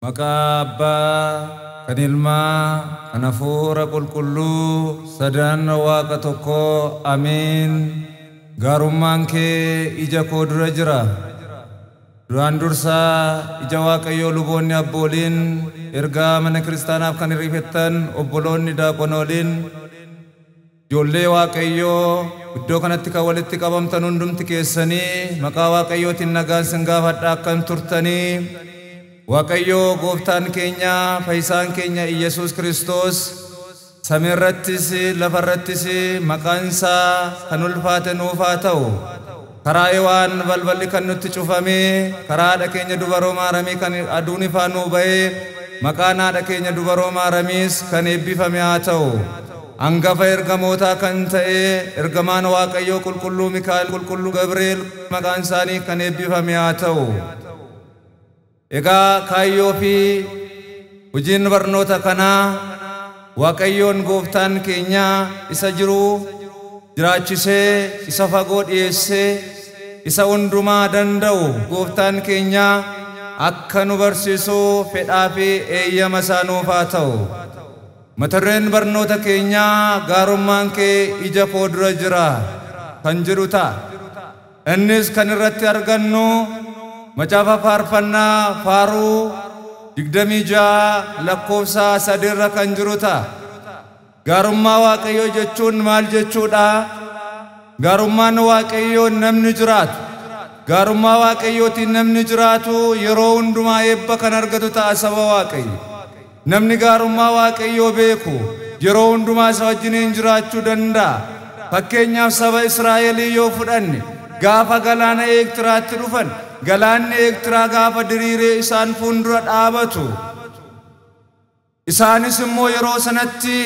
Maqaa Abbaa, kan Ilmaa, kan Hafuura Qulqulluu, sadan Waaqa tokkoo, Amiin. Gaarummaan kee ija koo dura jira. Duraan dursaa ija Waaqayyoo luboonni abbooliin, ergaa mana kiristaanaaf kan hirrifettan obboloonni daaqonooliin, ijoollee Waaqayyoo iddoo kanatti kan walitti qabamtan hundumti keessanii maqaa Waaqayyootiin nagaan sin gaafadha akkam turtanii. Waaqayyoo gooftaan keenya fayyisaan keenya Iyesuus Kiristoos samiirrattis lafarrattis maqaan isaa kan ulfaate nuuf haa ta'u. Karaa waan balballi kan nutti cufame, karaa haadha keenya dubaroo maaramii kan aduun ifaan nuu ba'ee, maqaan haadha keenya dubaroo maaramiis kan eebbifame haa ta'u. Hangafa ergamootaa kan ta'e ergamaan Waaqayyoo qulqulluu Mikaa'el qulqulluu Gabri'eel maqaan isaanii kan eebbifame haa ta'u. Egaa kaayyoo fi hojiin barnoota kanaa Waaqayyoon gooftaan keenya isa jiru jiraachisee, isa fagoo dhiyeessee, isa hundumaa danda'u gooftaan keenya akka nu barsiisuu fedhaa fi eeyyama isaa nuuf haa ta'u. Mata dureen barnoota keenyaa gaarummaan kee ija koo dura jira kan jedhu ta'a. Innis kan irratti argannu macaafa faarfannaa faaruu 26 lakkoofsa 3 irra kan jiru ta'a. Gaarummaa Waaqayyoo jechuun maal jechuudha? Gaarummaan Waaqayyoo namni jiraatu, gaarummaa Waaqayyootiin namni jiraatu yeroo hundumaa eebba kan argatu ta'a saba Waaqayyo. Namni gaarummaa Waaqayyoo beeku yeroo hundumaa isa wajjiniin jiraachuu danda'a. Fakkeenyaaf saba Israa'elii yoo fudhanne gaafa galaana Eertiraatti dhufan, galaanni Eertiraa gaafa diriiree isaan fuuldura dhaabatu, isaanis immoo yeroo sanatti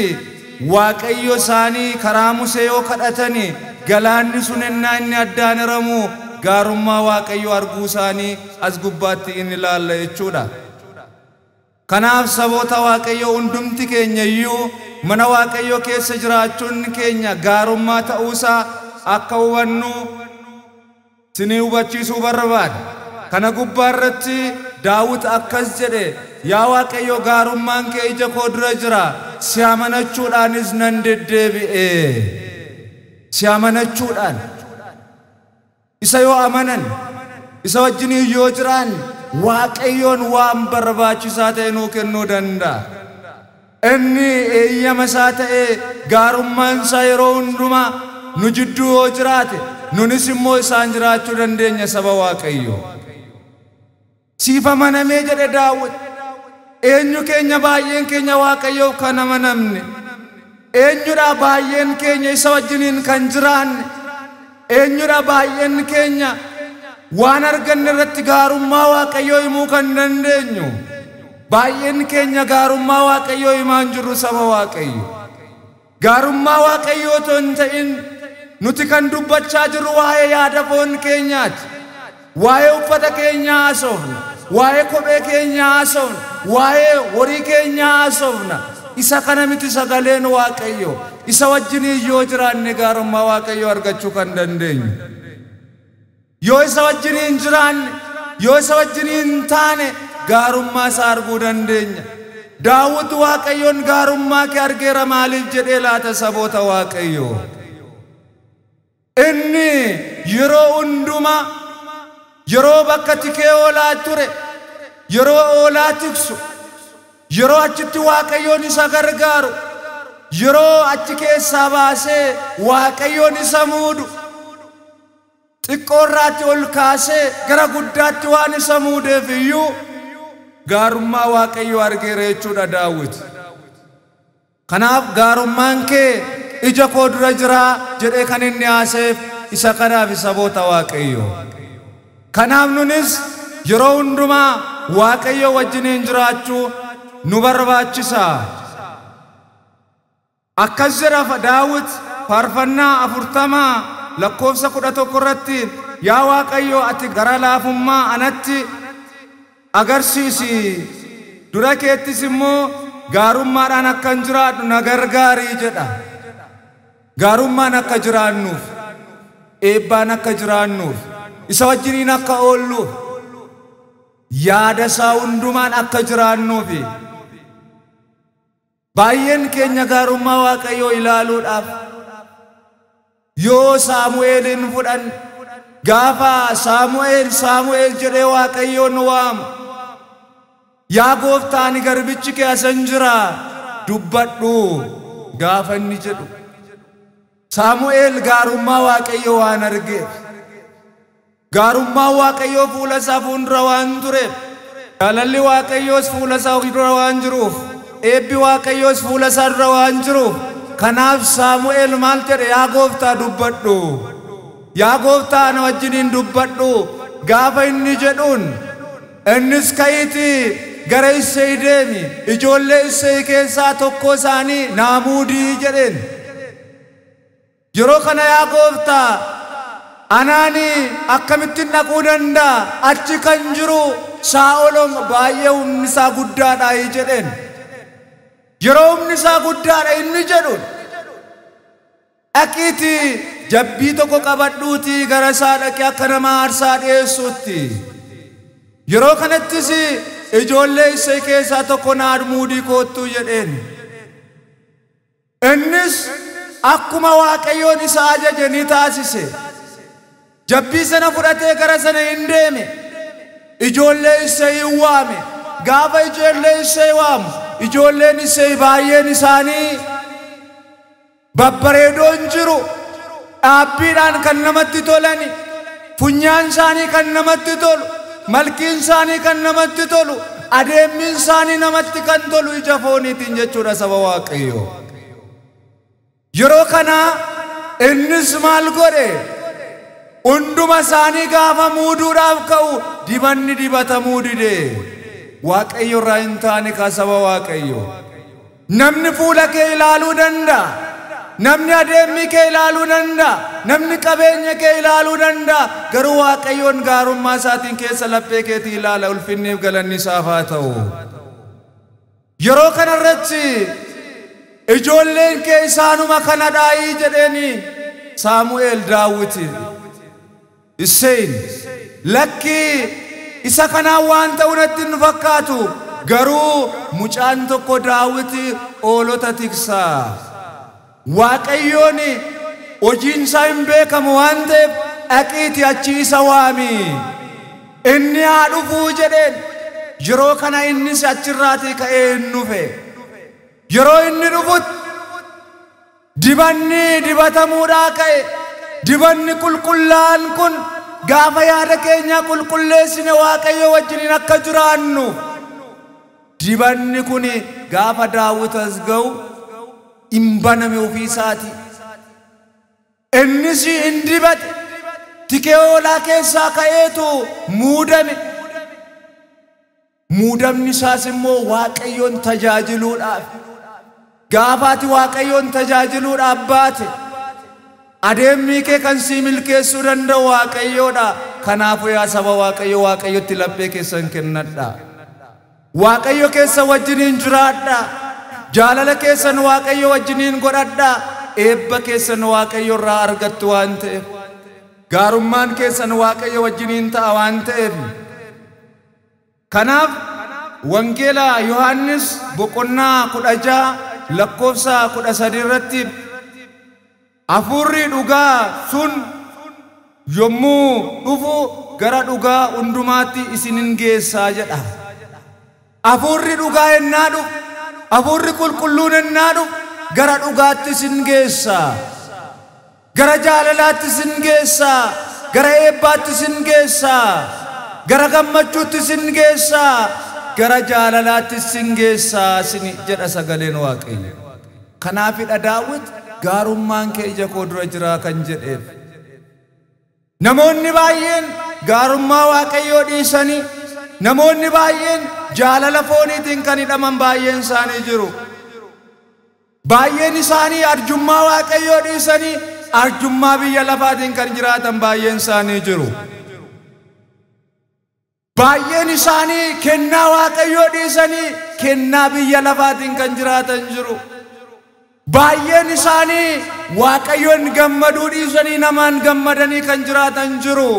Waaqayyo isaanii karaa Musee yoo kadhatani galaanni sun ennaa inni addaan hiramu gaarummaa Waaqayyo arguu isaanii as gubbaatti inni ilaalla jechuudha. Kanaaf saboota Waaqayyo hundumti keenya iyyuu mana Waaqayyo keessa jiraachuun keenya gaarummaa ta'uusaa akka hubannu sinii hubachiisuu barbaada. Kana gubbaa irratti Daawit akkas jedhe, yaa Waaqayyo gaarummaan kee ija koo dura jira, si amanachuudhaanis nan deddeebi'e. Si amanachuudhaan isa yoo amanan, isa wajjin yoo jiraan Waaqayyoon waan barbaachisaa ta'e nuu kennuu danda'a. Inni eeyyama isaa ta'e gaarummaan isaa yeroo hundumaa nu jidduu yoo jiraate, nunis immoo isaan jiraachuu dandeenya saba Waaqayyo. Siif amanamee jedhe Daawit. Eenyu keenya baay'een keenya Waaqayyoof kan amanamne? Eenyudha baay'een keenya isa wajjiniin kan jiraanne? Eenyudha baay'een keenya waan arganne irratti gaarummaa Waaqayyoo himuu kan dandeenyu? Baay'een keenya gaarummaa Waaqayyoo himaan jirru saba Waaqayyo. Gaarummaa Waaqayyoo otoo hin ta'in nuti kan dubbachaa jirru waa'ee yaada foon keenyaati. Waa'ee uffata keenyaa haasofna, waa'ee kophee keenyaa haasofna, waa'ee horii keenyaa haasofna. Isa kana miti sagaleen Waaqayyo. Isa wajjin yoo jiraanne gaarummaa Waaqayyoo argachuu kan dandeenyu. Yoo isa wajjin hin jiraanne, yoo isa wajjin hin taane gaarummaa isaa arguu dandeenya. Daawit Waaqayyoon gaarummaa kee argeera maaliif jedhee laata saboota Waaqayyoo? Inni yeroo hundumaa yeroo bakka tikee oolaa ture, yeroo oolaa tiksu, yeroo achitti Waaqayyoon isa gargaaru, yeroo achi keessaa baasee Waaqayyoon isa muudu, xiqqoorraatti ol kaasee gara guddaatti waan isa muudeef iyyuu gaarummaa Waaqayyoo argeera jechuudha Daawit. Kanaaf gaarummaan kee ija koo dura jira jedhee kan inni haaseef isa kanaaf saboota Waaqayyoo. Kanaaf nunis yeroo hundumaa Waaqayyo wajjiniin jiraachuu nu barbaachisa. Akkas jedha Daawit faarfannaa 40 lakkoofsa 11 irratti, yaa Waaqayyo ati gara laafummaa anatti agarsiisi, dura keettis immoo gaarummaadhaan akkan jiraadhu na gargaarii jedha. Gaarummaan akka jiraannuuf, eebbaan akka jiraannuuf, isa wajjiniin akka oolluuf, yaada isaa hundumaan akka jiraannuufi baay'een keenya gaarummaa Waaqayyoo ilaaluudhaaf yoo Saamu'eelin fudhan gaafa Saamu'eel jedhee Waaqayyoon waamu yaa gooftaa ani garbichi kee asan jira dubbadhu gaafa inni jedhu Saamu'eel gaarummaa Waaqayyoo waan argeef gaarummaa Waaqayyoo fuula isaa fuuldura waan tureef jaalalli Waaqayyoos fuula isaa dura waan jiruuf eebbi Waaqayyoos fuula isaa dura waan jiruuf kanaaf Saamu'eel maal jedhe yaa gooftaa dubbadhu yaa gooftaa ana wajjiniin dubbadhu gaafa inni jedhuun innis ka'iitii gara Isseey deemi ijoollee Isseey keessaa tokko isaanii naamuudii jedheen yeroo kana yaa gooftaa anaani akkamittiin dhaquu danda'a achi kan jiru Saa'ol baay'ee humni isaa guddaadha jedheen yeroo humni isaa guddaadha inni jedhuun dhaqiitii jabbii tokko qabadhuutii gara isaa dhaqee akka nama aarsaa dhiyeessuutti yeroo kanattis ijoollee Isseey keessaa tokko naamuudii koottuu jedheen innis akkuma Waaqayyoon isa ajaje ni taasise jabbii sana fudhatee gara sana hin deeme ijoollee Isseey waame gaafa ijoollee Isseey waamu ijoolleen Isseey baay'een isaanii babbareedoon jiru dhaabbiidhaan kan namatti tolani funyaan isaanii kan namatti tolu malkiin isaanii kan namatti tolu adeemmiin isaanii namatti kan tolu ija fooniitiin jechuudha saba Waaqayyoo yeroo kana innis maal godhe hunduma isaanii gaafa muuduudhaaf ka'u dibanni dibatamuu dide Waaqayyo irraa hin taane ka saba Waaqayyoo namni fuula kee ilaaluu danda'a namni adeemmii kee ilaaluu danda'a namni qabeenya kee ilaaluu danda'a garuu Waaqayyoon gaarummaa isaatiin keessa laphee keetii ilaala ulfinniif galanni isaaf haa ta'u yeroo kanarratti ijoolleen kee isaanuma kana dhaayii jedheeni Saamu'eel Daawiti Isseeyin lakkii isa kanaan waan ta'u natti hin fakkaatu garuu mucaan tokko Daawiti oolota tiksaa Waaqayyoon hojiin isaa hin beekamu waan ta'eef dhaqiitii achi isa waami inni haa dhufuu jedheen yeroo kana innis achirraatii ka'ee hin dhufe yeroo inni dhufutti dibanni dibatamuudhaa ka'e dibanni qulqullaa'an kun gaafa yaada keenya qulqulleessine Waaqayyo wajjiniin akka jiraannu dibanni kun gaafa Daawit as ga'u hin baname ofii isaati innis hin dibate tikee hoolaa keessaa ka'eetu muudame muudamni isaas immoo Waaqayyoon tajaajiluudhaaf gaafaati Waaqayyoon tajaajiluudhaaf baate adeemmii kee kan sii milkeessuu danda'u Waaqayyoodha kanaafuu yaa saba Waaqayyo Waaqayyotti laphee keessan kennadha Waaqayyo keessa wajjiniin jiraadha jaalala keessan Waaqayyo wajjiniin godhadha eebba keessan Waaqayyo irraa argattu waan ta'eef gaarummaan keessan Waaqayyo wajjiniin ta'a waan ta'eef kanaaf wangeela Yohaannis boqonnaa 16 lakkoofsa 13 irratti hafuurri dhugaa sun yommuu dhufu gara dhugaa hundumaatti isinin geessaa jedha hafuurri dhugaa ennaa dhufu hafuurri qulqulluun ennaa dhufu gara dhugaatti isin geessaa gara jaalalaatti isin geessaa gara eebbaatti isin geessaa gara gammachuutti isin geessaa gara jaalalaatti isin geessaa isin jedha sagaleen Waaqayyo kanaafidha Daawit gaarummaan kee ija koo dura jira kan jedheef namoonni baay'een gaarummaa Waaqayyoo dhiisanii namoonni baay'een jaalala fooniitiin kan hidhaman baay'een isaanii jiru baay'een isaanii arjummaa Waaqayyoo dhiisanii arjummaa biyya lafaatiin kan jiraatan baay'een isaanii jiru baay'een isaanii kennaa Waaqayyoo dhiisanii kennaa biyya lafaatiin kan jiraatan jiru baay'een isaanii Waaqayyoon gammaduu dhiisanii namaan gammadanii kan jiraatan jiru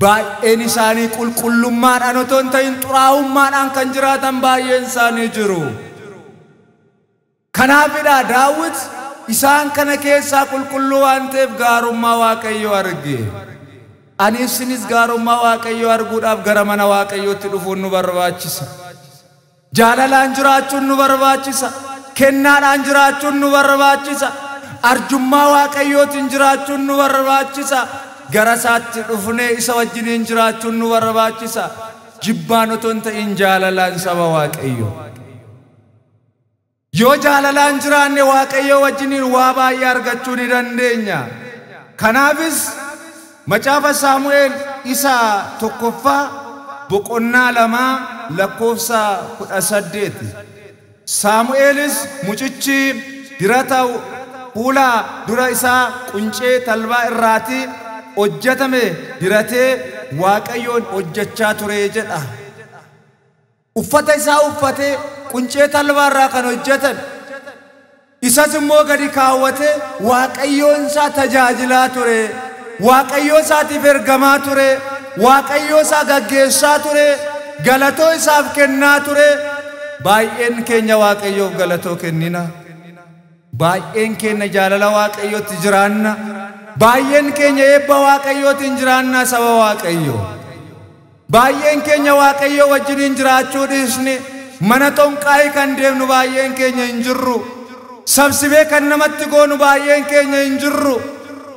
baay'een isaanii qulqullummaadhaan otoo hin ta'in xuraa'ummaadhaan kan jiraatan baay'een isaanii jiru. Kanaafidha Daawit isaan kana keessaa qulqulluu waan ta'eef gaarummaa Waaqayyoo arge. Ani isinis gaarummaa Waaqayyoo arguudhaaf gara mana Waaqayyootti dhufuun nu barbaachisa. Jaalalaan jiraachuun nu barbaachisa. Kennaadhaan jiraachuun nu barbaachisa. Arjummaa Waaqayyootiin jiraachuun nu barbaachisa. Gara isaatti dhufnee isa wajjiniin jiraachuun nu barbaachisa. Jibbaan otoo hin ta'in jaalalaan saba Waaqayyoo. Yoo jaalalaan jiraanne Waaqayyoo wajjiniin waa baay'ee argachuu ni dandeenya. Kanaafis macaafa Saamu'eel isa tokkoffaa boqonnaa 2 lakkoofsa 18. Saamu'eelis mucichi dirata fuula dura isaa quncee talbaa irraati hojjetame diratee Waaqayyoon hojjechaa ture jedha. Uffata isaa uffatee quncee talbaa irraa kan hojjetan isas immoo gadi kaawwatee Waaqayyoon isaa tajaajilaa ture. Waaqayyoo isaatiif ergamaa ture. Waaqayyoo isaa gaggeessaa ture. Galatoo isaaf kennaa ture. Baay'een keenya Waaqayyoof galatoo kennina. Baay'een keenya jaalala Waaqayyootti jiraanna. Baay'een keenya eebba Waaqayyootiin jiraanna saba Waaqayyoo. Baay'een keenya Waaqayyoo wajjiniin jiraachuu dhiisne mana tonqaa'ii kan deemnu baay'een keenya hin jirru. Sabsibee kan namatti goonu baay'een keenya hin jirru.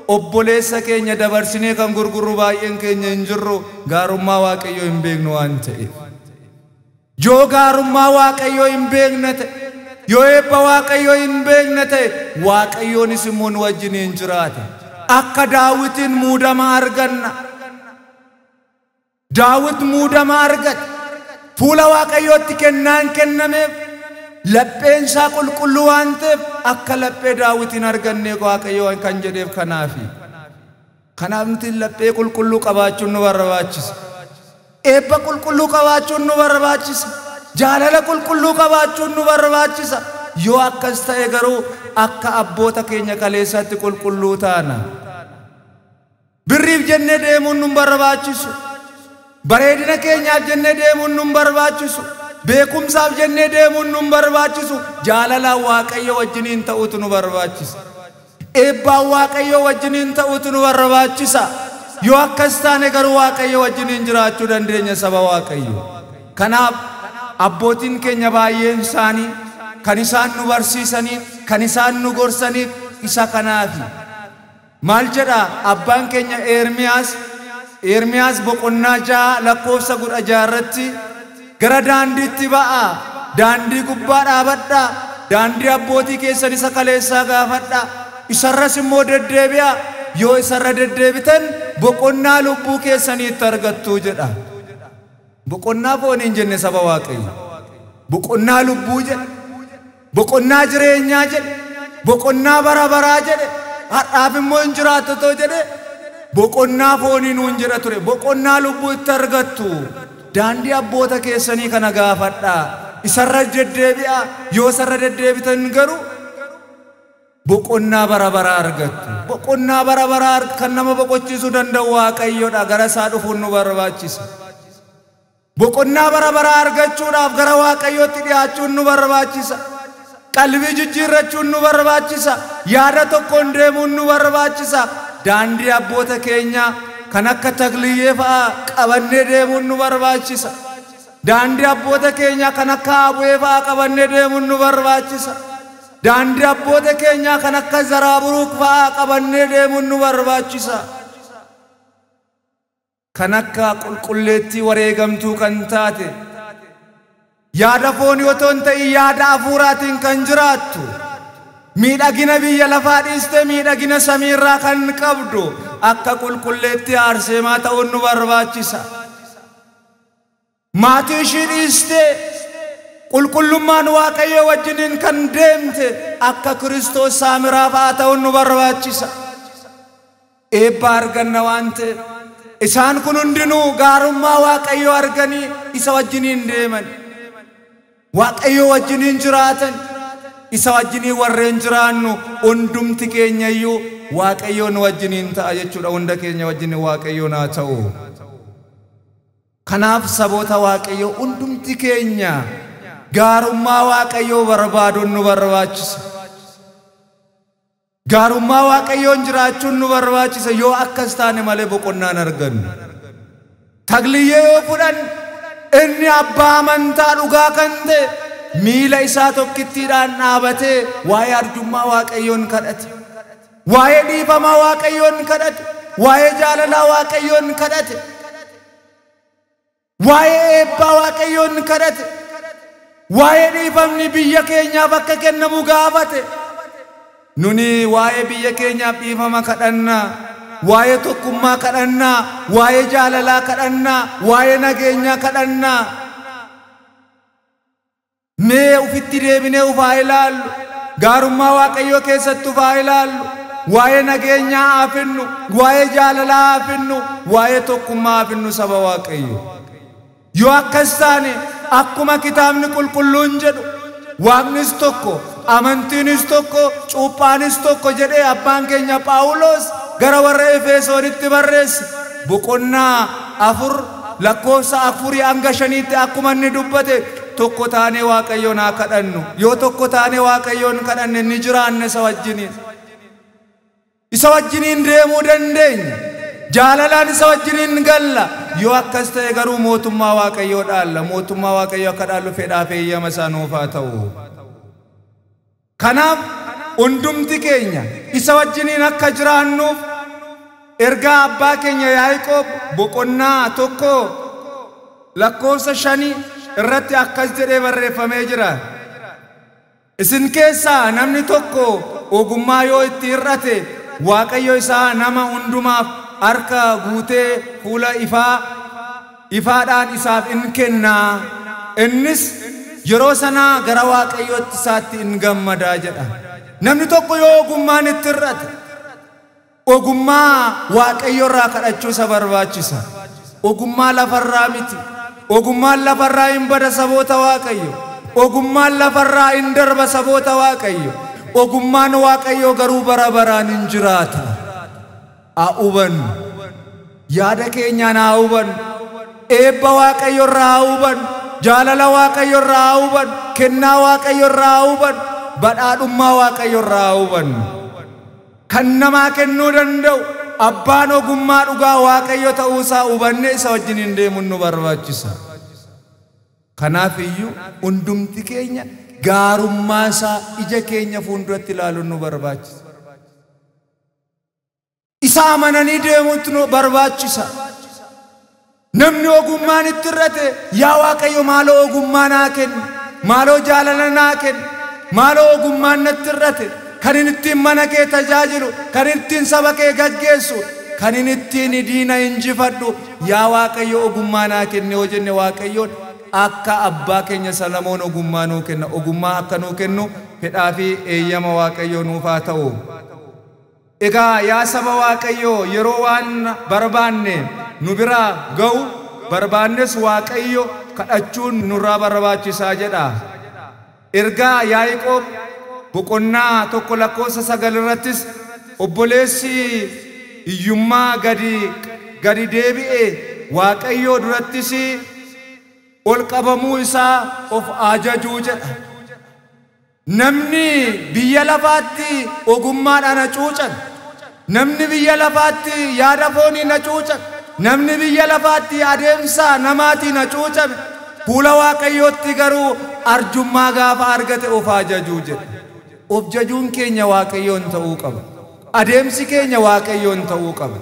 Obboleessa keenya dabarsinee kan gurgurru baay'een keenya hin jirru. Gaarummaa Waaqayyoo hin beeknu waan ta'eef. Yoo gaarummaa Waaqayyoo hin beekne ta'e, yoo eebba Waaqayyoo hin beekne ta'e, Waaqayyoonis immoo nu wajjiniin jiraata. Akka Daawitiin muudama arganna. Daawit muudama argate. Fuula Waaqayyootti kennaan kennameef. Lapheen isaa qulqulluu waan ta'eef akka laphee Daawitiin arganne Waaqayyoo kan jedheef kanaafi. Kanaaf nuti laphee qulqulluu qabaachuun nu barbaachisa. Eebba qulqulluu qabaachuun nu barbaachisa. Jaalala qulqulluu qabaachuun nu barbaachisa. Yoo akkas ta'e garuu akka abboota keenya kaleessatti qulqulluu taana. Birriif jennee deemuun nu barbaachisu. Bareedina keenyaaf jennee deemuun nu barbaachisu. Beekumsaaf jennee deemuun nu barbaachisu. Jaalalaan Waaqayyo wajjiniin ta'uutu nu barbaachisa. Eebbaan Waaqayyo wajjiniin ta'uutu nu barbaachisa. Yoo akkas taane garuu Waaqayyo wajjiniin jiraachuu dandeenya saba Waaqayyo. Kanaaf abbootiin keenya baay'een isaanii kan isaan nu barsiisaniif, kan isaan nu gorsaniif isa kanaafi. Maal jedha abbaan keenya Ermiyaas boqonnaa 6 lakkoofsa 16 irratti gara daandiitti ba'aa, daandii gubbaa dhaabadhaa, daandii abbootii keessan isa kaleessaa gaafadhaa, isarras immoo deddeebi'aa. Yoo isarra deddeebitan boqonnaa lubbuu keessaniitti argattu jedha. Boqonnaa foonii hin jenne saba Waaqayyo. Boqonnaa lubbuu jedhe. Boqonnaa jireenyaa jedhe. Boqonnaa bara baraa jedhe. Har'aaf immoo hin jiraattatoo jedhe. Boqonnaa foonii nuun jedha ture. Boqonnaa lubbuu itti argattu. Daandii abboota keessanii kana gaafadhaa. Isarra deddeebi'aa. Yoo isarra deddeebitan garuu boqonnaa bara baraa argattu. Boqonnaa bara baraa kan nama boqochiisuu danda'u Waaqayyoodha. Gara isaa dhufuun nu barbaachisa. Boqonnaa bara baraa argachuudhaaf gara Waaqayyootti dhiyaachuun nu barbaachisa. Qalbii jijjiirrachuun nu barbaachisa. Yaada tokkoon deemuun nu barbaachisa. Daandii abboota keenya kan akka Tagliyyee fa'aa qabannee deemuun nu barbaachisa. Daandii abboota keenya kan akka Abu'ee fa'aa qabannee deemuun nu barbaachisa. Daandii abboota keenya kan akka Zaraaburuuk fa'aa qabannee deemuun nu barbaachisa. Kan akka qulqulleettii wareegamtuu kan taate yaada foonii otoo hin ta'in yaada hafuuraatiin kan jiraattu, miidhagina biyya lafaa dhiistee miidhagina samiirraa kan qabdu akka qulqulleettii aarseemaa ta'uun nu barbaachisa. Maatii ishii dhiistee qulqullummaan Waaqayyo wajjiniin kan deemte akka Kiristoos saamiraa fa'aa ta'uun nu barbaachisa. Eebba arganna waan ta'eef isaan kun hundinuu gaarummaa Waaqayyo arganii isa wajjiniin deeman. Waaqayyo wajjiniin jiraatan. Isa wajjiniin warreen jiraannu hundumti keenya iyyuu Waaqayyoon wajjiniin ta'a jechuudha. Hunda keenya wajjiniin Waaqayyoon haa ta'u. Kanaaf saboota waaqayyoo hundumti keenya gaarummaa waaqayyoo barbaaduun nu barbaachisa. Gaarummaa waaqayyoon jiraachuun nu barbaachisa. Yoo akkas taane malee boqonnaan argannu. Tagliyyee yoo fudhan inni abbaa amantaa dhugaa kan ta'e miila isaa tokkittiidhaan dhaabatee waa'ee arjummaa waaqayyoon kadhate, waa'ee dhiifamaa waaqayyoon kadhate, waa'ee jaalalaa waaqayyoon kadhate, waa'ee eebbaa waaqayyoon kadhate, waa'ee dhiifamni biyya keenyaaf akka kennamu gaafate. Nuni waa'ee biyya keenyaaf dhiifama kadhannaa, waa'ee tokkummaa kadhannaa, waa'ee jaalalaa kadhannaa, waa'ee nageenyaa kadhannaa. Mee ufitti deebinee ufaa ilaallu, gaarummaa waaqayyoo keessatti ufaa ilaallu, waa'ee nageenyaa haafinnu, waa'ee jaalalaa haafinnu, waa'ee tokkummaa haafinnu saba waaqayyoo. Yoo akkas taane akkuma kitaabni qulqulluun jedhu waaqnis tokko, amantiinis tokko, cuuphaanis tokko jedhee abbaan keenya Phaawulos gara warra Efesoonitti barreesse. Boqonnaa 4 lakkoofsa 4 hanga 5tti akkuma inni dubbate tokko taanee waaqayyoon haa kadhannu. Yoo tokko taanee waaqayyoon kadhanne ni jiraanne isa wajjiniin. Isa wajjiniin deemuu dandeenya. Jaalalaan isa wajjiniin galla. Yoo akkas ta'e garuu mootummaa waaqayyoo dhaalla. Mootummaa waaqayyoo akka dhaallu fedhaa fi eeyyama isaa nuuf haa ta'u. Kanaaf hundumti keenya isa wajjiniin akka jiraannuuf ergaa abbaa keenya Yaaqoob boqonnaa 1 lakkoofsa 5 irratti akkas jedhee barreeffamee jira. Isin keessaa namni tokko ogummaa yoo itti hir'ate waaqayyo isaa nama hundumaaf harka guutee fuula ifaadhaan isaaf in kennaa. Innis yeroo sanaa gara waaqayyootti isaatti in gammadaa jedha. Namni tokko yoo ogummaan itti hir'ate ogummaa waaqayyoorraa kadhachuu isa barbaachisa. Ogummaa lafarraa miti. Ogummaan lafarraa hin bada saboota waaqayyo. Ogummaan lafarraa hin darba saboota waaqayyo. Ogummaan waaqayyo garuu bara baraan hin jiraata. Haa hubannu. Yaada keenyaan haa hubannu. Eebba waaqayyoorraa haa hubannu. Jaalala waaqayyoorraa haa hubannu. Kennaa waaqayyoorraa haa hubannu. Badhaadhummaa waaqayyoorraa haa hubannu. Kan namaa kennuu danda'u abbaan ogummaa dhugaa waaqayyo ta'uusaa hubannee isa wajjiniin deemuun nu barbaachisa. Kanaaf iyyuu hundumti keenya gaarummaa isaa ija keenya fuulduratti ilaaluun nu barbaachisa. Isa amananii deemuutu nu barbaachisa. Namni ogummaan itti hir'ate yaa waaqayyo maaloo ogummaa naa kenni, maaloo jaalala naa kenni, maaloo ogummaan natti hir'ate kan inni ittiin mana kee tajaajilu, kan inni ittiin saba kee gaggeessu, kan inni ittiin diina injifadhu yaa waaqayyo ogummaa naa kenni yoo jenne waaqayyoon akka abbaa keenya Salamoon ogummaa nuu kenna. Ogummaa akka nuu kennu fedhaa fi eeyyama waaqayyoo nuuf haa ta'u. Egaa yaa saba waaqayyoo yeroo waan barbaanne nu biraa ga'u barbaannes waaqayyo kadhachuun nurraa barbaachisaa jedha. Ergaa Yaaqoob boqonnaa 1 lakkoofsa 9 irrattis obboleessi hiyyummaa gadi deebi'e waaqayyoo durattis ol qabamuu isaa of ajajuu jedha. Namni biyya lafaatti ogummaadhaan hacuucan, namni biyya lafaatti yaada fooniin hacuucan, namni biyya lafaatti adeemsa namaatiin hacuucame fuula waaqayyootti garuu arjummaa gaafa argate of ajajuu jedha. Of jajuun keenya waaqayyoon ta'uu qaba. Adeemsi keenya waaqayyoon ta'uu qaba.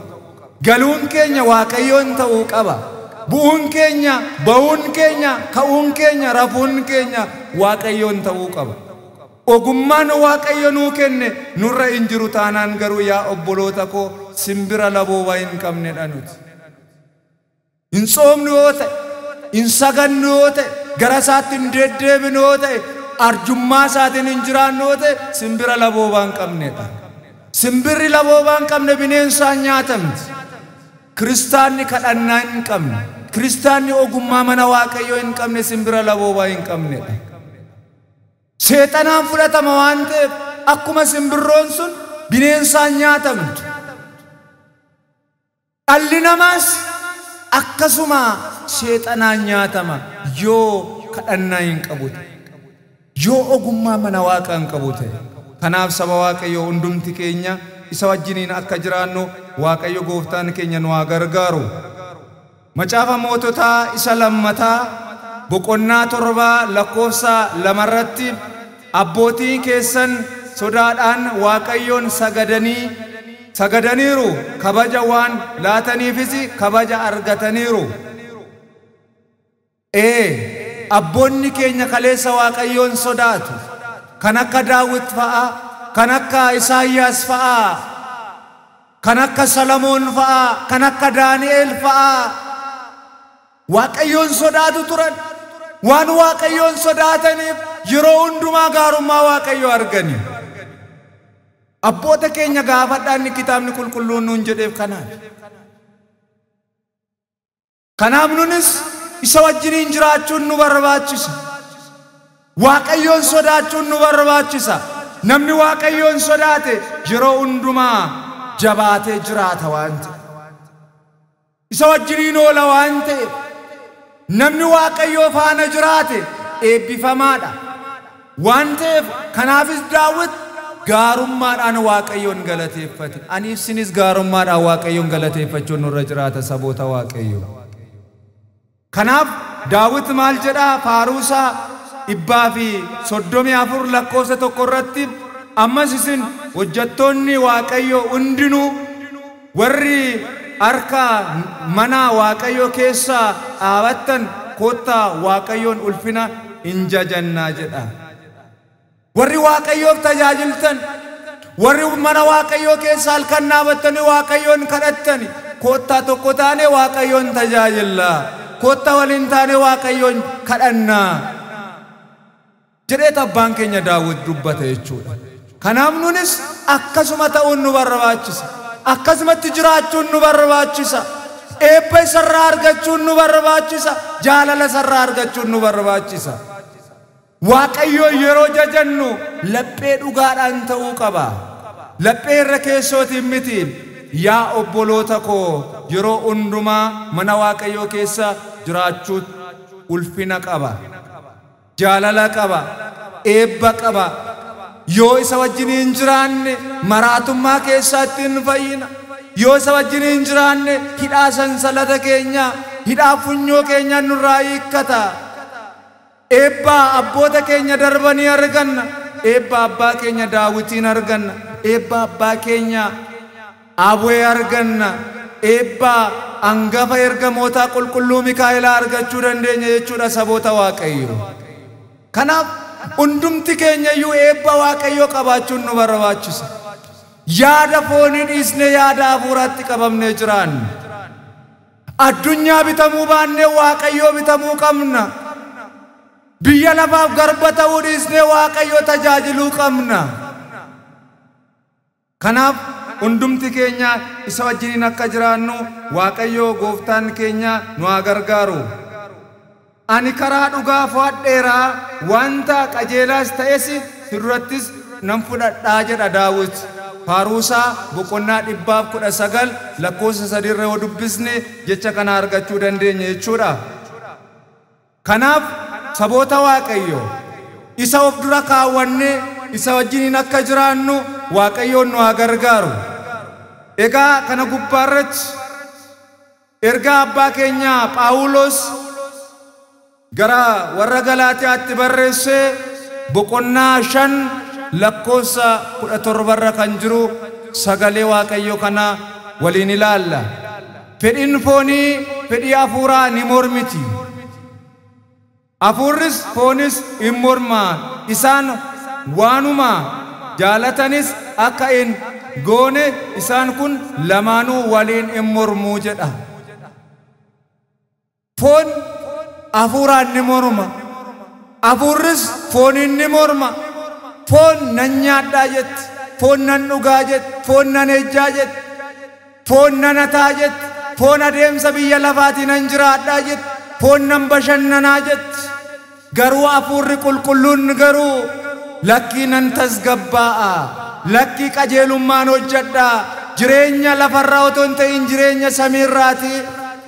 Galuun keenya waaqayyoon ta'uu qaba. Bu'uun keenya, ba'uun keenya, ka'uun keenya, rafuun keenya waaqayyoon ta'uu qaba. Ogummaan waaqayyo nuu kenne nurra hin jiru taanaan garuu yaa obboloota koo simbira labooba hin qabnedha nuti. Hin tsoomnu yoo ta'e, hin sagannu yoo ta'e, gara isaatti hin deddeebinu yoo ta'e, arjummaa isaatiin hin jiraannu yoo ta'e simbira laboobaa hin qabnedha. Simbirri laboobaa hin qabne bineensaan nyaatamti. Kiristaanni kadhannaa hin qabne, kiristaanni ogummaa mana waaqayyoo hin qabne simbira laboobaa hin qabnedha. Seexanaan fudhatama waan ta'eef akkuma simbirroon sun bineensaan nyaatamtu. Dhalli namaas akkasuma seexanaan nyaatama yoo kadhannaa hin qabute yoo ogummaa mana Waaqaa hin qabute. Kanaaf saba Waaqayyo hundumti keenya isa wajjiniin akka jiraannu Waaqayyo gooftaan keenya nu haa gargaaru. Macaafa Moototaa isa lammataa boqonnaa 7 lakkoofsa 2 irratti abbootiin keessan sodaadhaan Waaqayyoon sagadaniiru kabaja waan laataniifis kabaja argataniiru. Abboonni keenya kaleessa Waaqayyoon sodaatu kan akka Daawit fa'a, kan akka Isaayyaas fa'a, kan akka Salamoon fa'a, kan akka Daani'el fa'a Waaqayyoon sodaatu turan. Waan Waaqayyoon sodaataniif yeroo hundumaa gaarummaa Waaqayyoo argani. Abboota keenya gaafadhaan kitaabni qulqulluun nuun jedheef kanaaf. Kanaaf nunis isa wajjiniin jiraachuun nu barbaachisa. Waaqayyoon sodaachuun nu barbaachisa. Namni Waaqayyoon sodaate yeroo hundumaa jabaatee jiraata waan ta'eef. Isa wajjiniin oola waan ta'eef. Namni Waaqayyoo faana jiraate eebbifamaadha waan ta'eef. Kanaafis Daawit gaarummaadhaan Waaqayyoon galateeffate. Aniif sinis gaarummaadhaan Waaqayyoon galateeffachuun nurra jiraata saboota Waaqayyoo. Kanaaf Daawit maal jedhaa Faaruusaa 134 lakkoofsa 1 irratti ammas isin hojjettoonni Waaqayyoo hundinuu warri harka mana Waaqayyoo keessa dhaabattan kottaa Waaqayyoon ulfina hin jajannaa jedha. Warri Waaqayyoof tajaajiltan, warri mana Waaqayyoo keessa halkan dhaabattanii Waaqayyoon kadhattani kottaa tokko taane Waaqayyoon tajaajillaa, kottaa waliin taane Waaqayyoon kadhannaa jedhee abbaan keenya Daawit dubbate jechuudha. Kanaaf nunis akkasuma ta'uun nu barbaachisa. Akkasumatti jiraachuun nu barbaachisa. Eebba isarraa argachuun nu barbaachisa. Jaalala isarraa argachuun nu barbaachisa. Waaqayyoo yeroo jajannu laphee dhugaadhaan ta'uu qaba. Laphee irra keessootiin miti. Yaa obboloota koo yeroo hundumaa mana Waaqayyoo keessa jiraachuun ulfina qaba. Jaalala qaba. Eebba qaba. Yoo isa wajjiniin jiraanne maraatummaa keessatti hin fayyina. Yoo isa wajjiniin jiraanne hidhaa sansalata keenya, hidhaa funyoo keenya nurraa hiikkata. Eebba abboota keenya darbanii arganna. Eebba abbaa keenya Daawitiin arganna. Eebba abbaa keenya Abwee arganna. Eebba hangafa ergamoota qulqulluu Mikaa'elaa argachuu dandeenya jechuudha saboota Waaqayyoo. Kanaaf hundumti keenya iyyuu eebba Waaqayyoo qabaachuun nu barbaachisa. Yaada foonii dhiisnee yaada hafuuraatti qabamnee jiraanna. Addunyaa bitamuu baannee Waaqayyoo bitamuu qabna. Biyya lafaaf garba ta'uu dhiisnee Waaqayyoo tajaajiluu qabna. Kanaaf hundumti keenya isa wajjiniin akka jiraannu Waaqayyoo gooftaan keenya nu haa gargaaru. Ani karaa dhugaa fudhadheeraa wanta qajeelaas ta'es sirrattis nan fudhadhaa jedha Daawit. Faaruusaa boqonnaa 119 lakkoofsa 3 irra yoo dubbisne jecha kana argachuu dandeenya jechuudha. Kanaaf saboota Waaqayyoo isa of dura kaawwannee isa wajjiniin akka jiraannu Waaqayyoon nu haa gargaaru. Egaa kana gubbaarratti ergaa abbaa keenya Phaawulos gara warra Galaatiyaatti barreessee boqonnaa 5 lakkoofsa 17 irra kan jiru sagalee Waaqayyoo kana waliin ilaalla. Fedhiin foonii fedhii hafuuraa ni mormiti. Hafuurris foonis hin mormaa. Isaan waanuma jaalatanis akka hin goone isaan kun lamaanuu waliin hin mormuu jedha. Foon hafuuraan ni morma. Hafuurris fooniin ni morma. Foon nan nyaadhaa jetti. Foon nan dhugaa jetti. Foon nan ejjaa jetti. Foon nan hataa jetti. Foon adeemsa biyya lafaatiin nan jiraadhaa jetti. Foon nan bashannanaa jetti. Garuu hafuurri qulqulluun garuu lakkii nan tasgabbaa'a. Lakkii qajeelummaan hojjedhaa. Jireenya lafarraa otoo hin ta'in jireenya samiirraati.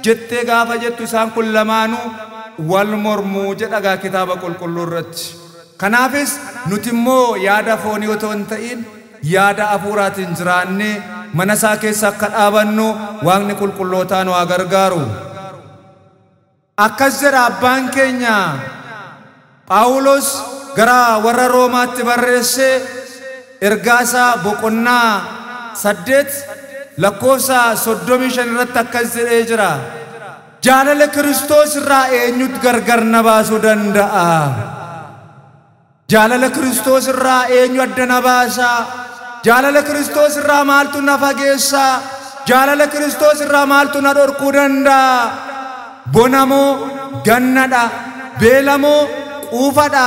jettee gaafa jettu isaan kun lamaanuu wal mormuu jedha kitaaba qulqulluu irratti. Kanaafis nuti immoo yaada foonii otoo hin ta'in yaada hafuuraatiin jiraannee mana isaa keessa akka dhaabannu Waaqni qulqullootaan waa gargaaru. Akkas jedha abbaan keenya Phaawulos gara warra Roomaatti barreessee ergaasaa boqonnaa 8 lakkoofsa 35 irratti akkas jedhee jira. Jaalala Kiristoos irraa eenyutu gargar na baasuu danda'a? Jaalala Kiristoos irraa eenyu adda na baasa? Jaalala Kiristoos irraa maaltu na fageessa? Jaalala Kiristoos irraa maaltu na dhorkuu danda'a? Bonamoo gannadha, beelamoo quufadha,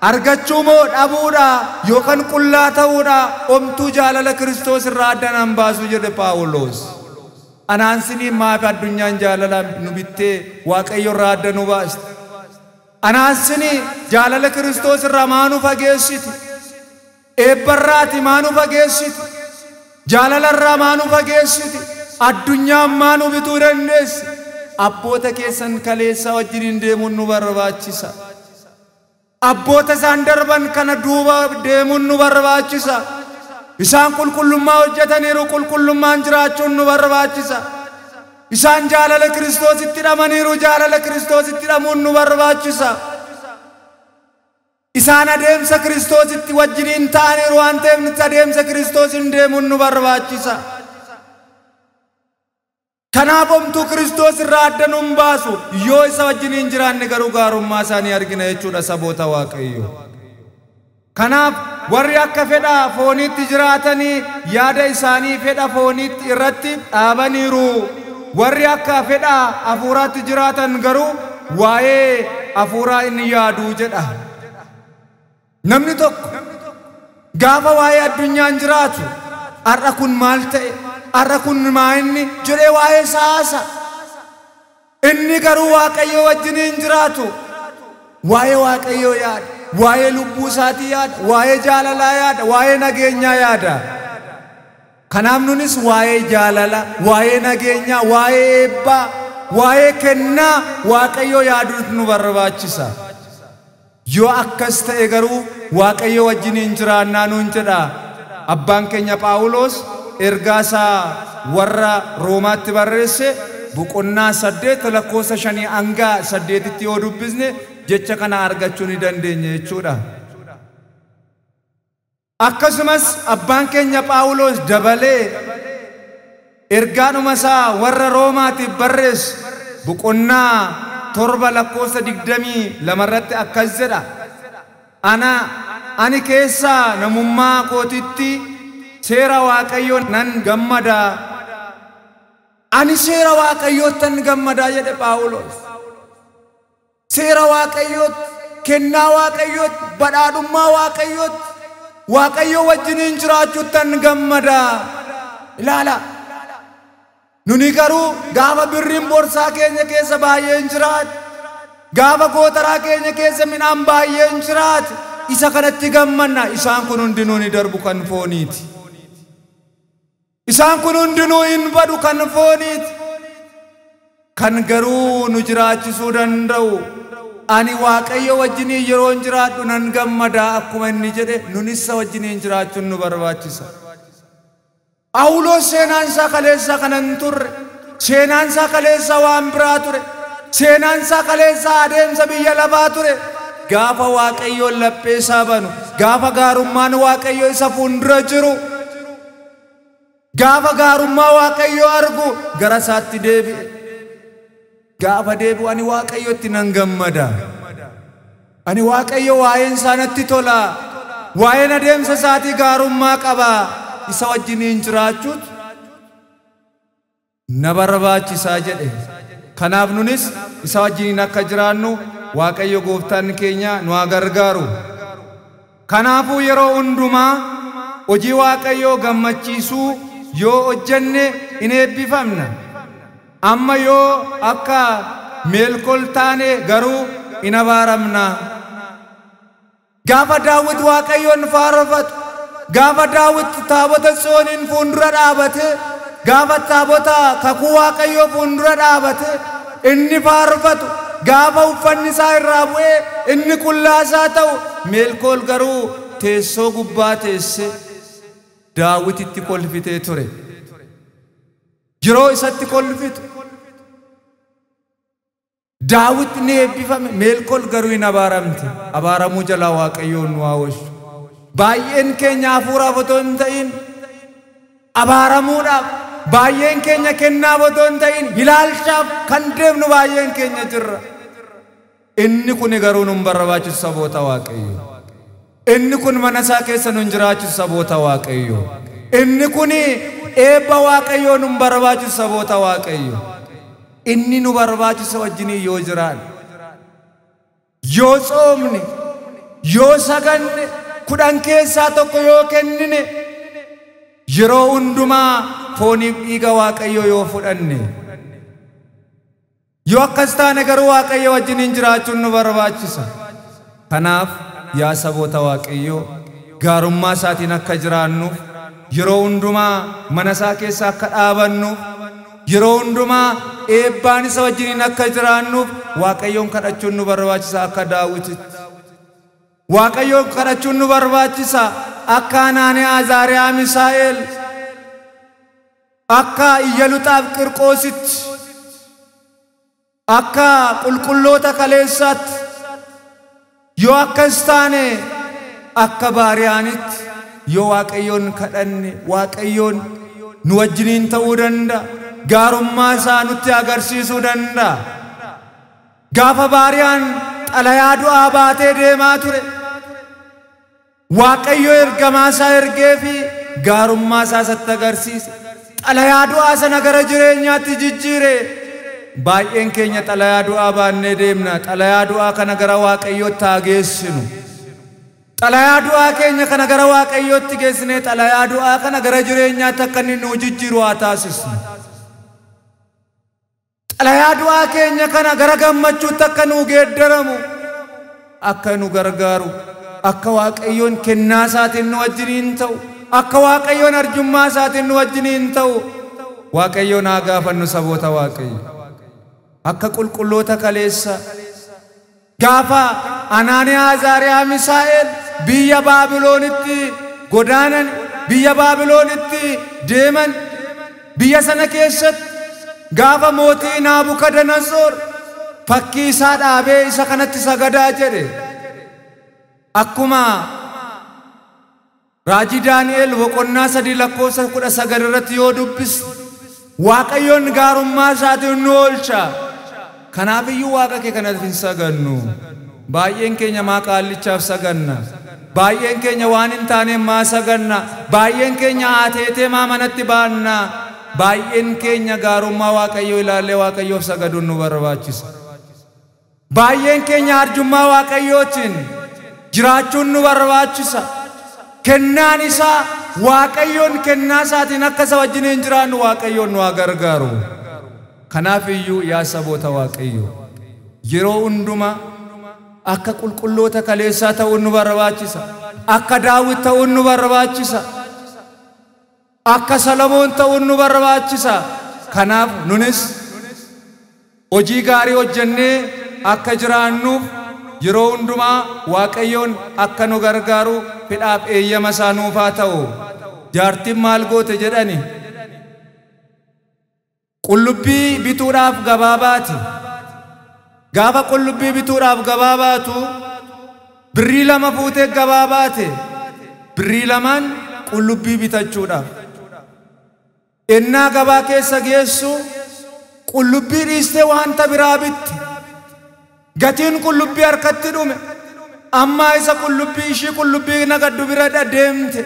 argachuumoo dhabuudha yookaan qullaa ta'uudha, omtuu jaalala Kiristoos irraa adda nan baasu jedhe Phaawulos. Anaansini maafi addunyaan jaalala nu bittee Waaqayyo irraa adda nu baaste? Anaansini jaalala Kiristoos irraa maa nu fageessiti? Eebbarraati maa nu fageessiti? Jaalala irraa maa nu fageessiti? Addunyaan maa nu bituu dandeessi? Abboota keessan kaleessa wajjin deemuun nu barbaachisa. Abboota isaan darban kana duuba deemuun nu barbaachisa. Isaan qulqullummaa hojjetaniiru, qulqullummaan jiraachuun nu barbaachisa. Isaan jaalala Kiristoositti hidhamaniiru, jaalala Kiristoositti hidhamuun nu barbaachisa. Isaan adeemsa Kiristoositti wajjiniin ta'aniiru waan ta'eef nuti adeemsa Kiristoosiin deemuun nu barbaachisa. Kanaaf omtuu Kiristoos irraa adda nu hin baasu yoo isa wajjiniin jiraanne garuu gaarummaa isaanii argina jechuudha saboota Waaqayyo. Kanaaf warri akka fedha fooniitti jiraatanii yaada isaanii fedha fooniitti irratti dhaabaniiru. Warri akka fedha hafuuraatti jiraatan garuu waa'ee hafuuraa inni yaaduu jedha. Namni tokko gaafa waa'ee addunyaan jiraatu har'a kun maal ta'e? Har'a kun maa inni jedhee waa'ee isaa haasa. Inni garuu Waaqayyo wajjiniin jiraatu waa'ee Waaqayyoo yaada, waa'ee lubbuu isaatii yaada, waa'ee jaalalaa yaada, waa'ee nageenyaa yaada. Kanaaf nunis waa'ee jaalala, waa'ee nageenyaa, waa'ee eebbaa, waa'ee kennaa Waaqayyoo yaaduutu nu barbaachisa. Yoo akkas ta'e garuu Waaqayyo wajjiniin jiraannaa nuun jedha abbaan keenya Phaawulos ergaasaa warra Roomaatti barreesse boqonnaa 8 lakkoofsa 5 hanga 8tti yoo dubbisne jecha kana argachuu ni dandeenya jechuudha. Akkasumas abbaan keenya Phaawulos dabalee ergaadhuma isaa warra Roomaatiif barreesse boqonnaa 7 lakkoofsa 22 irratti akkas jedha. Ani keessaa namummaa kootitti seera Waaqayyoo nan gammada. Ani seera Waaqayyoottan gammada jedhe Phaawulos. Seera Waaqayyoot, kennaa Waaqayyoot, badhaadhummaa Waaqayyoot, Waaqayyo wajjiniin jiraachuuttan gammada. Ilaala. Nuni garuu gaafa birriin borsaa keenya keessa baay'een jiraatu, gaafa gootaraa keenya keessa midhaan baay'een jiraatu, isa kanatti gammanna. Isaan kun hundinuu ni darbu kan fooniiti. Isaan kun hundinuu hin badu kan fooniiti. Kan garuu nu jiraachisuu danda'u ani Waaqayyo wajjiniin yeroon jiraadhu nan gammada akkuma inni jedhe nunis isa wajjiniin jiraachuun nu barbaachisa. Phaawulos seenaan isaa kaleessa kanan turre, seenaan isaa kaleessa waan biraa ture, seenaan isaa kaleessa adeemsa biyya lafaa ture. Gaafa Waaqayyoon laphee isaa banu, gaafa gaarummaan Waaqayyo isa fuuldura jiru, gaafa gaarummaa Waaqayyo argu gara isaatti deebi'e. Gaafa deebi'u ani Waaqayyotti nan gammada. Ani Waaqayyo waa'een isaa natti tola, waa'een adeemsa isaatii gaarummaa qaba. Isa wajjiniin jiraachuut na barbaachisaa jedhe. Kanaaf nunis isa wajjiniin akka jiraannu Waaqayyo gooftaan keenya nu haa gargaaru. Kanaafuu yeroo hundumaa hojii Waaqayyoo gammachiisuu yoo hojjenne in eebbifamna. Amma yoo akka meelkol taane garuu in abaaramna. Gaafa Daawit Waaqayyoon faarfatu, gaafa Daawit taabota Tsiyooniin fuuldura dhaabate gaafa taabota kakuu waaqayyoo fuuldura dhaabate inni faarfatu gaafa uffanni isaa irraa bu'ee inni qullaasaa ta'u Meelkool garuu teessoo gubbaa teesse Daawititti kolfitee ture. Yeroo isatti kolfitu Daawit ni eebbifame, Meelkool garuu hin abaaramte. Abaaramuu jalaa Waaqayyoon nu haa oolchu. Baay'een keenya hafuuraaf otoo hin ta'in abaaramuudhaaf, baay'een keenya kennaaf otoo hin ta'in ilaalchaaf kan deemnu baay'een keenya jirra. Inni kun garuu nun barbaachisu saboota Waaqayyoo. Inni kun mana isaa keessa nun jiraachisu saboota Waaqayyoo. Inni kun eebba Waaqayyoo nun barbaachisu saboota Waaqayyoo. Inni nu barbaachisa wajjinii yoo jiraan, yoo tsoomne, yoo saganne, 10 keessaa tokko yoo kennine, yeroo hundumaa fooniif dhiiga Waaqayyoo yoo fudhanne, yoo akkas taane garuu Waaqayyo wajjiniin jiraachuun nu barbaachisa. Kanaaf yaa saboota Waaqayyoo gaarummaa isaatiin akka jiraannuuf, yeroo hundumaa mana isaa keessa akka dhaabannuuf, yeroo hundumaa eebbaan isa wajjiniin akka jiraannuuf Waaqayyoon kadhachuun nu barbaachisa akka Daawititti. Waaqayyoon kadhachuun nu barbaachisa akka Anaaniyaa, Azaariyaa, Misaa'eel, akka Iyyaluuxaaf Qirqoositti, akka qulqulloota kaleessaatti. Yoo akkas taane akka Baariyaanitti yoo Waaqayyoon kadhanne Waaqayyoon nu wajjiniin ta'uu danda'a. Gaarummaa isaa nutti agarsiisuu danda'a. Gaafa Baariyaan xalayaa du'aa baatee deemaa ture, Waaqayyo ergamaa isaa ergee fi gaarummaa isaa isatti agarsiise. Xalayaa du'aa sana gara jireenyaatti jijjiire. Baay'een keenya xalayaa du'aa baannee deemna. Xalayaa du'aa kana gara Waaqayyootti haa geessinu. Xalayaa du'aa keenya kana gara Waaqayyootti geessinee xalayaa du'aa kana gara jireenyaatti akka inni nu jijjiiru haa taasisnu. Xalayaa du'aa keenya kana gara gammachuutti akka nu geeddaramu, akka nu gargaaru, akka Waaqayyoon kennaa isaatiin nu wajjiniin ta'u, akka Waaqayyoon arjummaa isaatiin nu wajjiniin ta'u Waaqayyoon haa gaafannu saboota Waaqayyo. Akka qulqulloota kaleessa gaafa Anaaniyaa, Azaariyaa, Misaa'eel biyya Baabiloonitti godaanan, biyya Baabiloonitti deeman, biyya sana keessatti gaafa mootii Naabukadnezar fakkii isaa dhaabee isa kanatti sagadaa jedhe, akkuma raajii Daani'el boqonnaa 3 lakkoofsa 19 irratti yoo dubbisne Waaqayyoon gaarummaa isaatiin nu oolcha. Kanaaf iyyuu Waaqa kee kanatti hin sagannu. Baay'een keenya maa qaallichaaf saganna, baay'een keenya waan hin taaneen maa saganna, baay'een keenya aateetee maa manatti baanna, baay'een keenya gaarummaa Waaqayyoo ilaallee Waaqayyoof sagaduun nu barbaachisa. Baay'een keenya arjummaa Waaqayyootiin jiraachuun nu barbaachisa. Kennaan isaa Waaqayyoon kennaa isaatiin akka isa wajjiniin jiraannu Waaqayyoon nu haa gargaaru. Kanaaf iyyuu yaa saboota Waaqayyoo yeroo hundumaa akka qulqulloota kaleessaa ta'uun nu barbaachisa. Akka Daawit ta'uun nu barbaachisa. Akka Salomoon ta'uun nu barbaachisa. Kanaaf nunis hojii gaarii hojjennee akka jiraannuuf yeroo hundumaa Waaqayyoon akka nu gargaaru fedhaaf eeyyama isaa nuuf haa ta'u. Jaartiin maal goote jedhani? Qullubbii bituudhaaf gabaa baati. Gaafa qullubbii bituudhaaf gabaa baatu birrii 2 fuutee gabaa baate. Birrii 2 qullubbii bitachuudhaaf. Ennaa gabaa keessa geessu qullubbii dhiistee wanta biraa bitti. Gatiin qullubbii harkatti dhume. Amma isa qullubbii ishii qullubbii nagaddu bira deemte.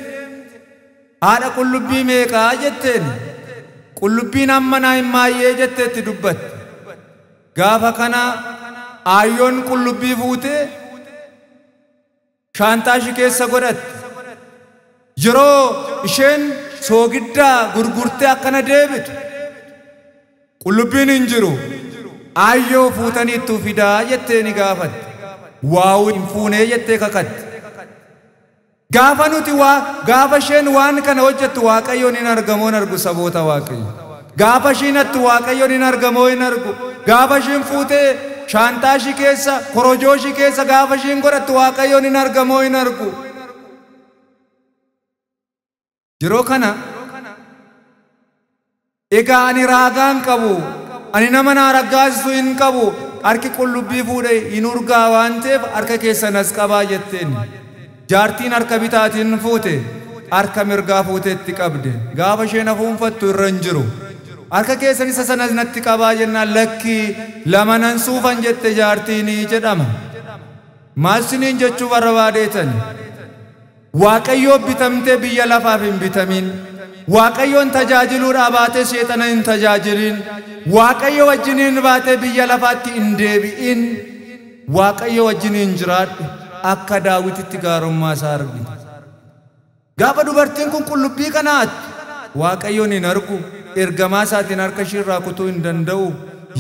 Haadha qullubbii meeqaa jetteen? Qullubbiin amma naa hin maayyee jetteetti dubbatte. Gaafa kana aayyoon qullubbii fuutee shaantaa ishii keessa godhatte. Yeroo isheen soogiddaa gurgurtee akkana deebitu qullubbiin hin jiru. Aayyoo fuutanii ittuu fidaa jettee ni gaafatte. Waa'uu hin fuunee jettee kakatte. Gaafa nuti gaafa isheen waan kana hojjettu Waaqayyoon hin argamoo hin argu saboota Waaqayyo. Gaafa isheen attu Waaqayyoon hin argamoo hin argu. Gaafa isheen fuutee shaantaa ishee keessa korojoo ishee keessa gaafa isheen godhattu Waaqayyoon hin argamoo hin argu. Yeroo kana egaa ani raagaan qabu, ani nama na raggaasisu hin qabu, harki qullubbii fuudhee hin urgaa waan ta'eef harka keessan as qabaa jetteen. Jaartiin harka bitaatiin fuute harka mirgaa fuuteetti qabde. Gaafa isheen afuunfattu irra hin jiru. Harka keessan isa sanas natti qabaa jennaan lakkii lama nan suufan jette jaartiin jedhama. Maal siniin jechuu barbaadeetan? Waaqayyoo bitamtee biyya lafaaf hin bitamin. Waaqayyoon tajaajiluudhaa baatee seexana hin tajaajilin. Waaqayyo wajjiniin baatee biyya lafaatti hin deebi'in. Waaqayyo wajjiniin jiraadhu akka Daawititti gaarummaa isaa argite. Gaafa dubartiin kun qullubbii kanaatti Waaqayyoon hin argu. Ergamaa isaatiin harka isheerraa kutuu hin danda'u.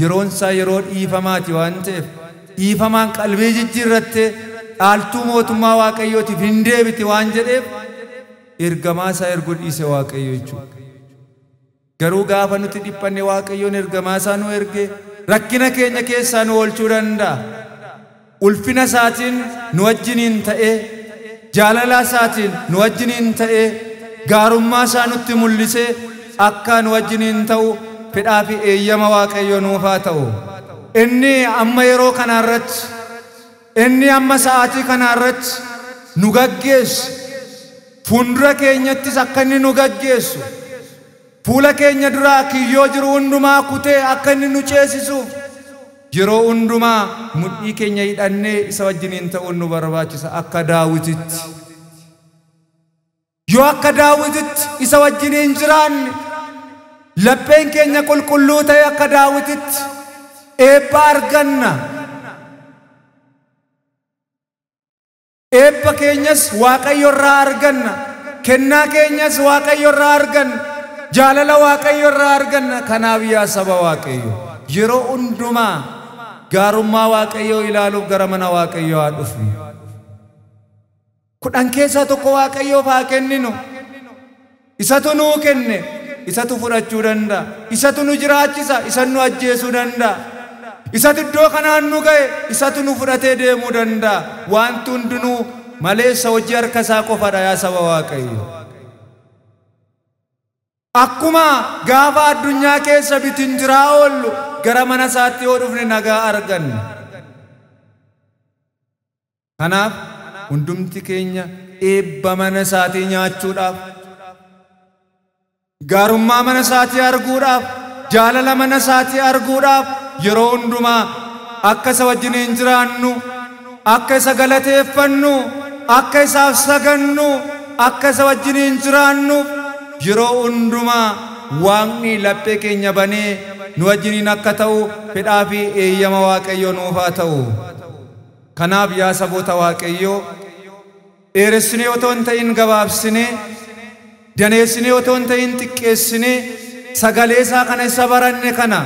Yeroon isaa yeroo dhiifamaati waan ta'eef dhiifamaan qalbii jijjiirrattee dhaaltuu mootummaa Waaqayyootiif hin deebiti waan jedheef ergamaa isaa erguu dhiise Waaqayyo jechuudha. Garuu gaafa nuti dhiphanne Waaqayyoon ergamaa isaa nu erge rakkina keenya keessaa nu oolchuu danda'a. Ulfina isaatiin nu wajjiniin ta'ee jaalala isaatiin nu wajjiniin ta'ee gaarummaa isaa nutti mul'isee akka nu wajjiniin ta'u fedhaa fi eeyyama Waaqayyo nuuf haa ta'u. Inni amma yeroo kanarratti inni amma sa'aatii kanarratti nu gaggeessu. Fuundura keenyattis akka inni nu gaggeessu. Fuula keenya duraa kiyyoo jiru hundumaa kutee akka inni nu ceesisuuf yeroo hundumaa mudhii keenya hidhannee isa wajjiniin ta'uun nu barbaachisa akka Daawititti. Yoo akka Daawititti isa wajjiniin jiraanne lapheen keenya qulqulluu ta'e akka Daawititti eebba arganna. Eebba keenyas Waaqayyo irraa arganna. Kennaa keenyas Waaqayyo irraa arganna. Jaalala Waaqayyo irraa arganna. Kanaaf yaa saba Waaqayyo yeroo hundumaa gaarummaa Waaqayyoo ilaaluuf gara mana Waaqayyoo haa dhufnu. Kudhan keessaa tokko Waaqayyoof haa kenninu. Isatu nuu kenne, isatu fudhachuu danda'a. Isatu nu jiraachisa, isatu nu ajjeesuu danda'a. Isatu iddoo kanaan nu ga'e, isatu nu fudhatee deemuu danda'a. Wanti hundinuu maleessa hojii harka isaa qofadha yaa saba Waaqayyo. Akkuma gaafa addunyaa keessa bitinjiraa oollu gara mana isaatti yoo dhufne nagaa arganna. Kanaaf hundumti keenya eebba mana isaatii nyaachuudhaaf, gaarummaa mana isaatii arguudhaaf, jaalala mana isaatii arguudhaaf yeroo hundumaa akka isa wajjiniin jiraannu, akka isa galateeffannu, akka isaaf sagannu, akka isa wajjiniin jiraannu yeroo hundumaa Waaqni laphee keenya banee nu wajjiniin akka ta'u fedhaa fi eeyyama Waaqayyoo nuuf haa ta'u. Kanaaf yaa saboota Waaqayyoo dheeressinee otoo hin ta'in gabaabsinee, daneessinee otoo hin ta'in xiqqeessinee sagalee isaa kana isa baranne kana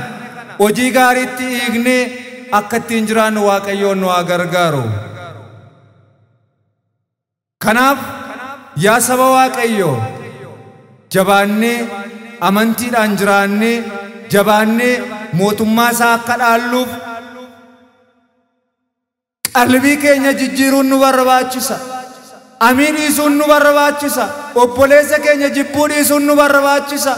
hojii gaariitti hiiknee akka ittiin jiraannu Waaqayyoon nu haa gargaaru. Kanaaf yaa saba Waaqayyoo jabaannee amantiidhaan jiraannee jabaannee mootummaa isaa akka dhaalluuf qalbii keenya jijjiiruun nu barbaachisa. Amiin dhiisuun nu barbaachisa. Obboleessa keenya jibbuu dhiisuun nu barbaachisa.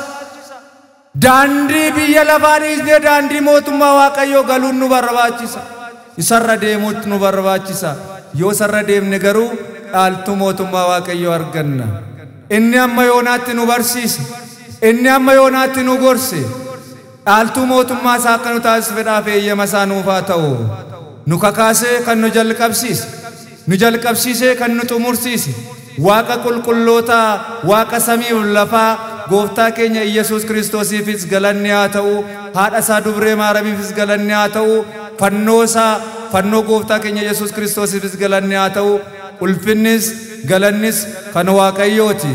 Daandii biyya lafaa dhiisnee daandii mootummaa Waaqayyoo galuun nu barbaachisa. Isarra deemuutti nu barbaachisa. Yoo isarra deemne garuu dhaaltuu mootummaa Waaqayyoo arganna. Inni amma yoonaatti nu barsiise. Inni amma yoonaatti nu gorse. Dhaaltuu mootummaa isaa akka nu taasisu fedhaa fi eeyyama isaa nuuf haa ta'u. Nu kakaasee kan nu jalqabsiise. Nu jalqabsiisee kan nu xumursiise. Waaqa qulqullootaa, Waaqa samiif lafaa, Gooftaa keenya Iyesuus Kiristoosiifis galanni haa ta'u. Haadha isaa Dubree Maaramiifis galanni haa ta'u. Fannoo Gooftaa keenya Iyesuus Kiristoosiifis galanni haa ta'u. Ulfinnis galannis kan Waaqayyooti.